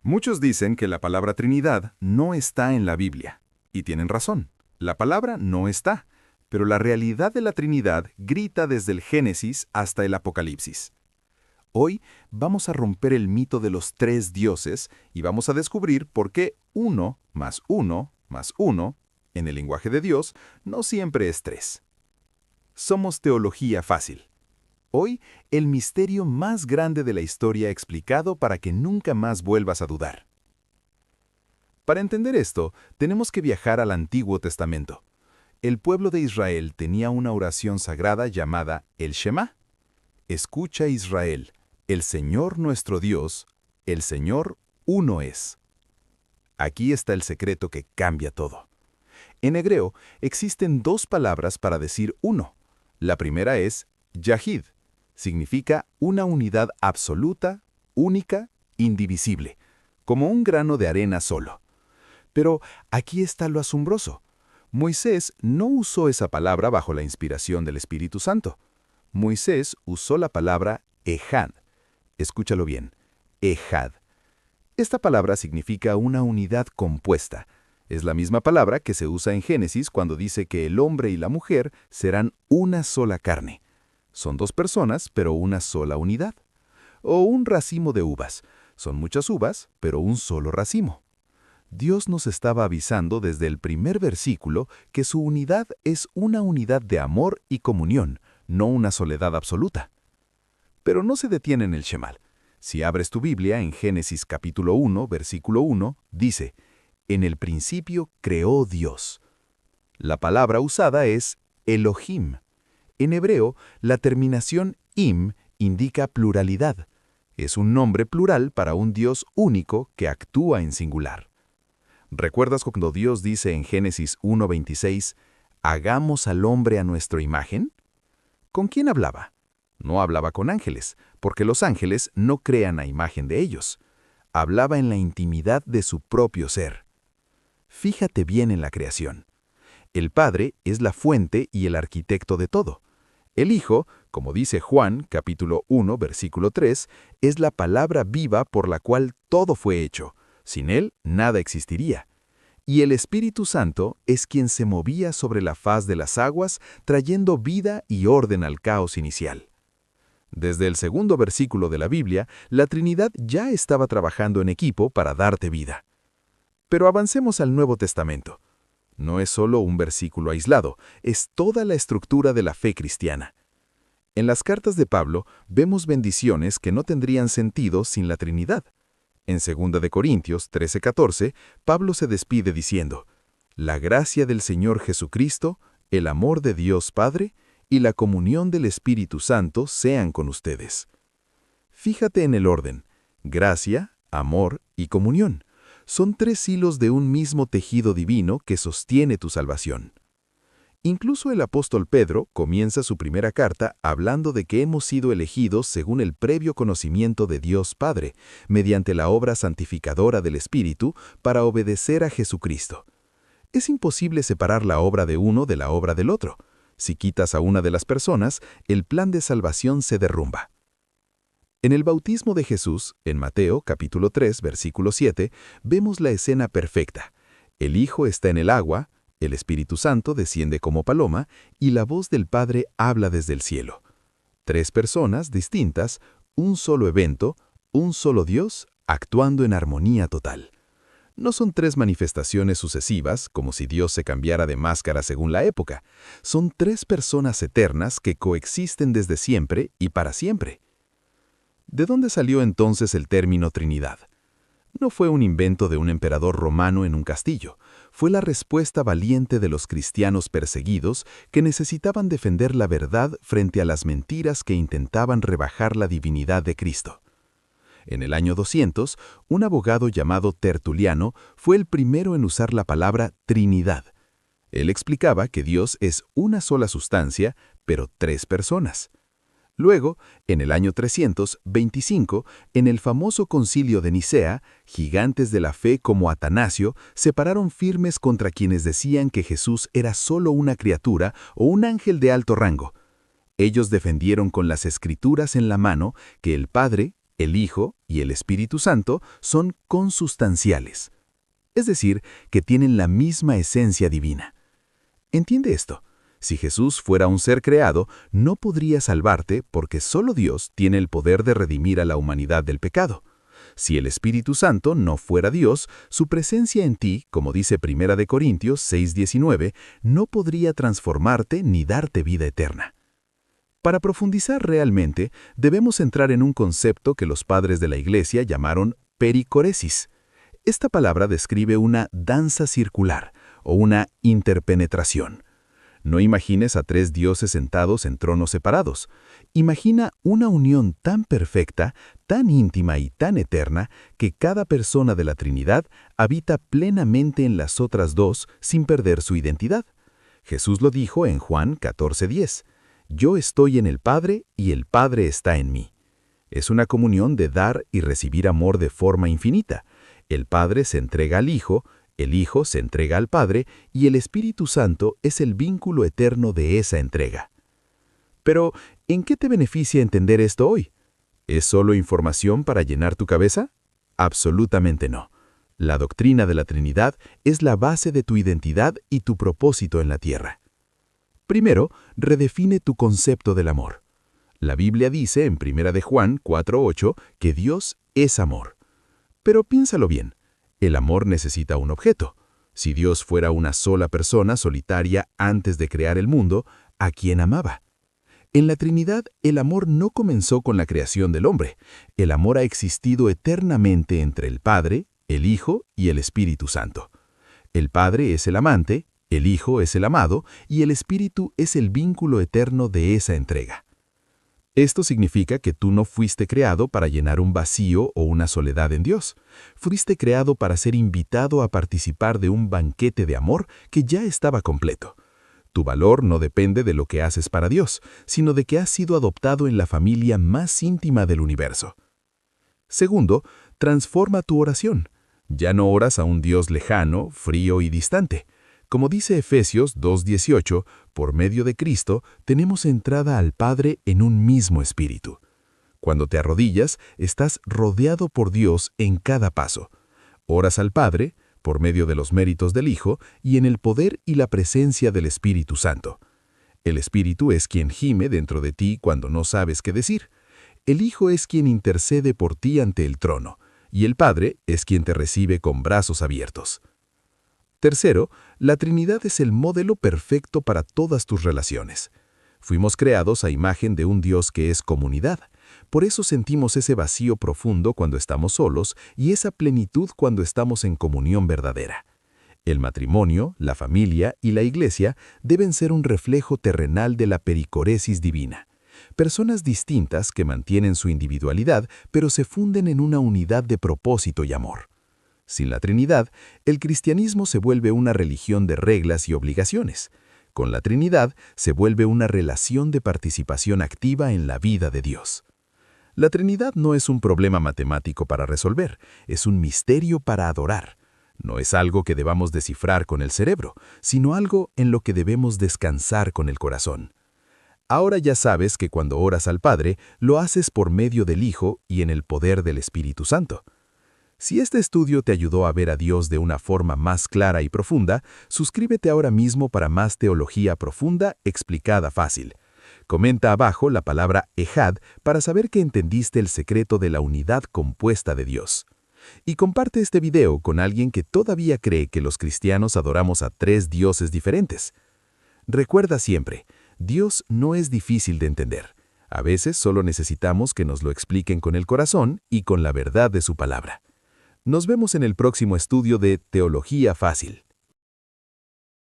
Muchos dicen que la palabra Trinidad no está en la Biblia. Y tienen razón. La palabra no está. Pero la realidad de la Trinidad grita desde el Génesis hasta el Apocalipsis. Hoy vamos a romper el mito de los tres dioses y vamos a descubrir por qué uno más uno más uno, en el lenguaje de Dios, no siempre es tres. Somos Teología Fácil. Hoy, el misterio más grande de la historia explicado para que nunca más vuelvas a dudar. Para entender esto, tenemos que viajar al Antiguo Testamento. El pueblo de Israel tenía una oración sagrada llamada el Shema. Escucha Israel, el Señor nuestro Dios, el Señor uno es. Aquí está el secreto que cambia todo. En hebreo existen dos palabras para decir uno. La primera es Yahid. Significa una unidad absoluta, única, indivisible, como un grano de arena solo. Pero aquí está lo asombroso. Moisés no usó esa palabra bajo la inspiración del Espíritu Santo. Moisés usó la palabra Ejad. Escúchalo bien, Ejad. Esta palabra significa una unidad compuesta. Es la misma palabra que se usa en Génesis cuando dice que el hombre y la mujer serán una sola carne. Son dos personas, pero una sola unidad. O un racimo de uvas. Son muchas uvas, pero un solo racimo. Dios nos estaba avisando desde el primer versículo que su unidad es una unidad de amor y comunión, no una soledad absoluta. Pero no se detiene en el Shemal. Si abres tu Biblia en Génesis capítulo 1, versículo 1, dice, «En el principio creó Dios». La palabra usada es Elohim. En hebreo, la terminación im indica pluralidad. Es un nombre plural para un Dios único que actúa en singular. ¿Recuerdas cuando Dios dice en Génesis 1:26, «Hagamos al hombre a nuestra imagen»? ¿Con quién hablaba? No hablaba con ángeles, porque los ángeles no crean a imagen de ellos. Hablaba en la intimidad de su propio ser. Fíjate bien en la creación. El Padre es la fuente y el arquitecto de todo. El Hijo, como dice Juan, capítulo 1, versículo 3, es la palabra viva por la cual todo fue hecho. Sin Él, nada existiría. Y el Espíritu Santo es quien se movía sobre la faz de las aguas, trayendo vida y orden al caos inicial. Desde el segundo versículo de la Biblia, la Trinidad ya estaba trabajando en equipo para darte vida. Pero avancemos al Nuevo Testamento. No es solo un versículo aislado, es toda la estructura de la fe cristiana. En las cartas de Pablo vemos bendiciones que no tendrían sentido sin la Trinidad. En 2 de Corintios 13:14, Pablo se despide diciendo, «La gracia del Señor Jesucristo, el amor de Dios Padre y la comunión del Espíritu Santo sean con ustedes». Fíjate en el orden: gracia, amor y comunión. Son tres hilos de un mismo tejido divino que sostiene tu salvación. Incluso el apóstol Pedro comienza su primera carta hablando de que hemos sido elegidos según el previo conocimiento de Dios Padre, mediante la obra santificadora del Espíritu, para obedecer a Jesucristo. Es imposible separar la obra de uno de la obra del otro. Si quitas a una de las personas, el plan de salvación se derrumba. En el bautismo de Jesús, en Mateo capítulo 3, versículo 7, vemos la escena perfecta. El Hijo está en el agua, el Espíritu Santo desciende como paloma y la voz del Padre habla desde el cielo. Tres personas distintas, un solo evento, un solo Dios, actuando en armonía total. No son tres manifestaciones sucesivas, como si Dios se cambiara de máscara según la época. Son tres personas eternas que coexisten desde siempre y para siempre. ¿De dónde salió entonces el término Trinidad? No fue un invento de un emperador romano en un castillo. Fue la respuesta valiente de los cristianos perseguidos que necesitaban defender la verdad frente a las mentiras que intentaban rebajar la divinidad de Cristo. En el año 200, un abogado llamado Tertuliano fue el primero en usar la palabra Trinidad. Él explicaba que Dios es una sola sustancia, pero tres personas. Luego, en el año 325, en el famoso concilio de Nicea, gigantes de la fe como Atanasio se pararon firmes contra quienes decían que Jesús era solo una criatura o un ángel de alto rango. Ellos defendieron con las Escrituras en la mano que el Padre, el Hijo y el Espíritu Santo son consustanciales, es decir, que tienen la misma esencia divina. Entiende esto. Si Jesús fuera un ser creado, no podría salvarte porque solo Dios tiene el poder de redimir a la humanidad del pecado. Si el Espíritu Santo no fuera Dios, su presencia en ti, como dice 1 Corintios 6:19, no podría transformarte ni darte vida eterna. Para profundizar realmente, debemos entrar en un concepto que los padres de la Iglesia llamaron pericoresis. Esta palabra describe una danza circular o una interpenetración. No imagines a tres dioses sentados en tronos separados. Imagina una unión tan perfecta, tan íntima y tan eterna que cada persona de la Trinidad habita plenamente en las otras dos sin perder su identidad. Jesús lo dijo en Juan 14:10. Yo estoy en el Padre y el Padre está en mí. Es una comunión de dar y recibir amor de forma infinita. El Padre se entrega al Hijo, el Hijo se entrega al Padre y el Espíritu Santo es el vínculo eterno de esa entrega. Pero, ¿en qué te beneficia entender esto hoy? ¿Es solo información para llenar tu cabeza? Absolutamente no. La doctrina de la Trinidad es la base de tu identidad y tu propósito en la tierra. Primero, redefine tu concepto del amor. La Biblia dice en 1 de Juan 4:8 que Dios es amor. Pero piénsalo bien. El amor necesita un objeto. Si Dios fuera una sola persona solitaria antes de crear el mundo, ¿a quién amaba? En la Trinidad, el amor no comenzó con la creación del hombre. El amor ha existido eternamente entre el Padre, el Hijo y el Espíritu Santo. El Padre es el amante, el Hijo es el amado y el Espíritu es el vínculo eterno de esa entrega. Esto significa que tú no fuiste creado para llenar un vacío o una soledad en Dios. Fuiste creado para ser invitado a participar de un banquete de amor que ya estaba completo. Tu valor no depende de lo que haces para Dios, sino de que has sido adoptado en la familia más íntima del universo. Segundo, transforma tu oración. Ya no oras a un Dios lejano, frío y distante. Como dice Efesios 2:18, por medio de Cristo tenemos entrada al Padre en un mismo espíritu. Cuando te arrodillas, estás rodeado por Dios en cada paso. Oras al Padre, por medio de los méritos del Hijo, y en el poder y la presencia del Espíritu Santo. El Espíritu es quien gime dentro de ti cuando no sabes qué decir. El Hijo es quien intercede por ti ante el trono, y el Padre es quien te recibe con brazos abiertos. Tercero, la Trinidad es el modelo perfecto para todas tus relaciones. Fuimos creados a imagen de un Dios que es comunidad. Por eso sentimos ese vacío profundo cuando estamos solos y esa plenitud cuando estamos en comunión verdadera. El matrimonio, la familia y la iglesia deben ser un reflejo terrenal de la pericoresis divina. Personas distintas que mantienen su individualidad, pero se funden en una unidad de propósito y amor. Sin la Trinidad, el cristianismo se vuelve una religión de reglas y obligaciones. Con la Trinidad, se vuelve una relación de participación activa en la vida de Dios. La Trinidad no es un problema matemático para resolver, es un misterio para adorar. No es algo que debamos descifrar con el cerebro, sino algo en lo que debemos descansar con el corazón. Ahora ya sabes que cuando oras al Padre, lo haces por medio del Hijo y en el poder del Espíritu Santo. Si este estudio te ayudó a ver a Dios de una forma más clara y profunda, suscríbete ahora mismo para más teología profunda explicada fácil. Comenta abajo la palabra Ejad para saber que entendiste el secreto de la unidad compuesta de Dios. Y comparte este video con alguien que todavía cree que los cristianos adoramos a tres dioses diferentes. Recuerda siempre, Dios no es difícil de entender. A veces solo necesitamos que nos lo expliquen con el corazón y con la verdad de su palabra. Nos vemos en el próximo estudio de Teología Fácil.